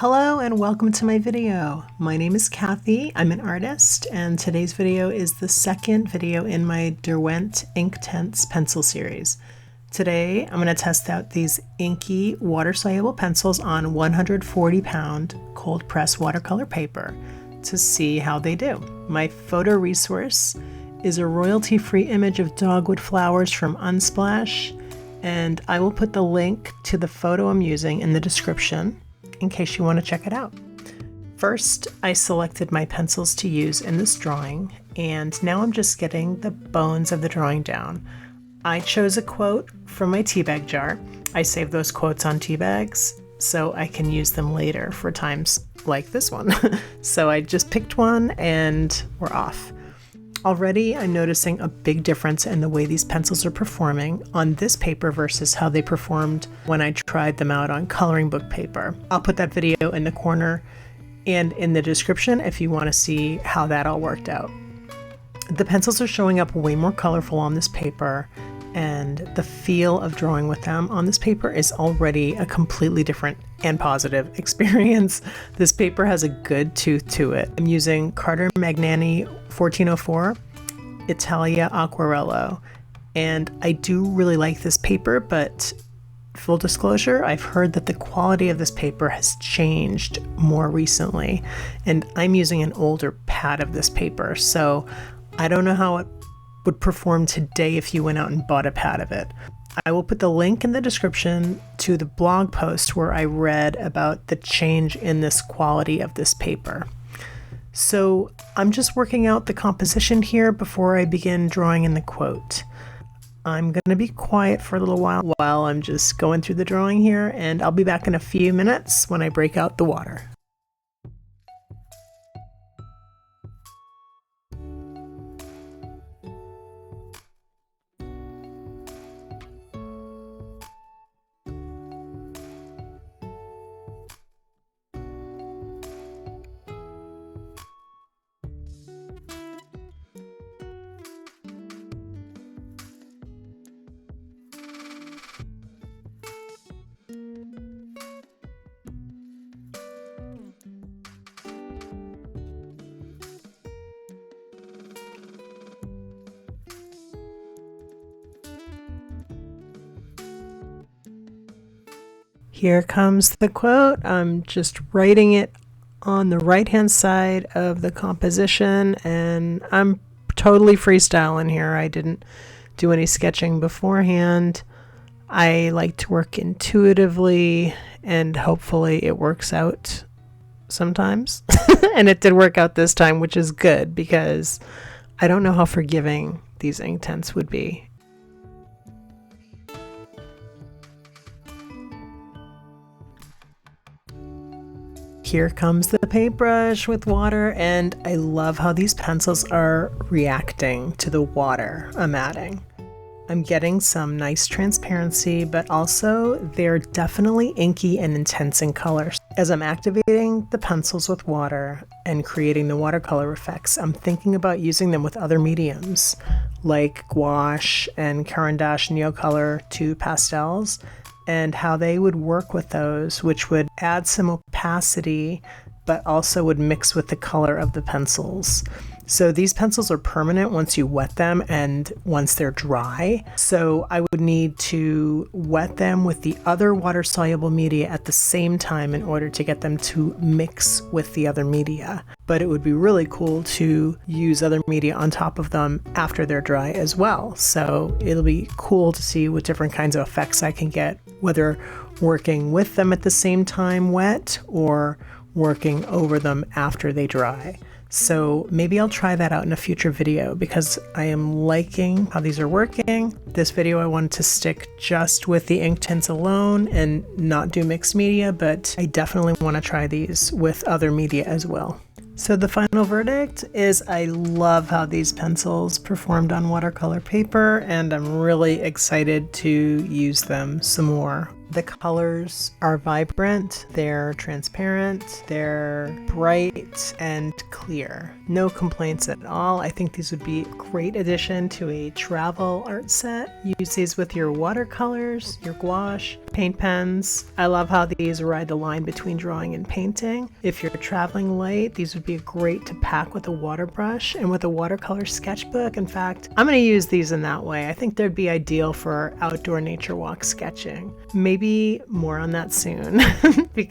Hello and welcome to my video. My name is Kathy, I'm an artist, and today's video is the second video in my Derwent Inktense pencil series. Today I'm going to test out these inky water-soluble pencils on 140-pound cold press watercolor paper to see how they do. My photo resource is a royalty-free image of dogwood flowers from Unsplash, and I will put the link to the photo I'm using in the description in case you want to check it out. First, I selected my pencils to use in this drawing, and now I'm just getting the bones of the drawing down. I chose a quote from my tea bag jar. I save those quotes on tea bags so I can use them later for times like this one. So I just picked one and we're off. Already I'm noticing a big difference in the way these pencils are performing on this paper versus how they performed when I tried them out on coloring book paper. I'll put that video in the corner and in the description if you want to see how that all worked out. The pencils are showing up way more colorful on this paper, and the feel of drawing with them on this paper is already a completely different and positive experience. This paper has a good tooth to it. I'm using Cartiera Magnani 1404 Italia Aquarello, and I do really like this paper, but full disclosure, I've heard that the quality of this paper has changed more recently, and I'm using an older pad of this paper, so I don't know how it would perform today if you went out and bought a pad of it. I will put the link in the description to the blog post where I read about the change in this quality of this paper. So I'm just working out the composition here before I begin drawing in the quote. I'm going to be quiet for a little while I'm just going through the drawing here, and I'll be back in a few minutes when I break out the water. Here comes the quote. I'm just writing it on the right-hand side of the composition, and I'm totally freestyling here. I didn't do any sketching beforehand. I like to work intuitively, and hopefully it works out sometimes. And it did work out this time, which is good because I don't know how forgiving these Inktense would be. Here comes the paintbrush with water, and I love how these pencils are reacting to the water I'm adding. I'm getting some nice transparency, but also they're definitely inky and intense in color. As I'm activating the pencils with water and creating the watercolor effects, I'm thinking about using them with other mediums like gouache and Caran d'Ache Neocolor 2 pastels, and how they would work with those, which would add some opacity but also would mix with the color of the pencils. So these pencils are permanent once you wet them and once they're dry. So I would need to wet them with the other water-soluble media at the same time in order to get them to mix with the other media. But it would be really cool to use other media on top of them after they're dry as well. So it'll be cool to see what different kinds of effects I can get, whether working with them at the same time wet or working over them after they dry. So maybe I'll try that out in a future video because I am liking how these are working. This video I wanted to stick just with the Inktense alone and not do mixed media, but I definitely want to try these with other media as well. So the final verdict is I love how these pencils performed on watercolor paper, and I'm really excited to use them some more. The colors are vibrant, they're transparent, they're bright and clear. No complaints at all. I think these would be a great addition to a travel art set. Use these with your watercolors, your gouache, paint pens. I love how these ride the line between drawing and painting. If you're traveling light, these would be great to pack with a water brush and with a watercolor sketchbook. In fact, I'm going to use these in that way. I think they'd be ideal for outdoor nature walk sketching. Maybe more on that soon.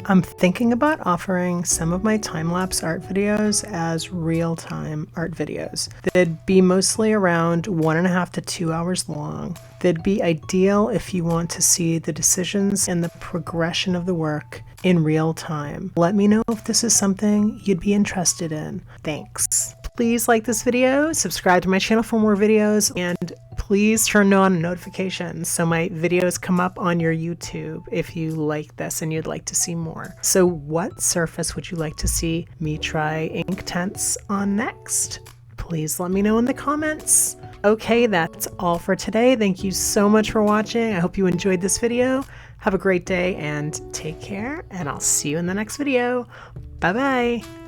I'm thinking about offering some of my time-lapse art videos as real-time art videos. They'd be mostly around 1.5 to 2 hours long. They'd be ideal if you want to see the decisions and the progression of the work in real time. Let me know if this is something you'd be interested in. Thanks. Please like this video, subscribe to my channel for more videos, and please turn on notifications so my videos come up on your YouTube if you like this and you'd like to see more. So what surface would you like to see me try Inktense on next? Please let me know in the comments. Okay, that's all for today. Thank you so much for watching. I hope you enjoyed this video. Have a great day and take care, and I'll see you in the next video. Bye-bye.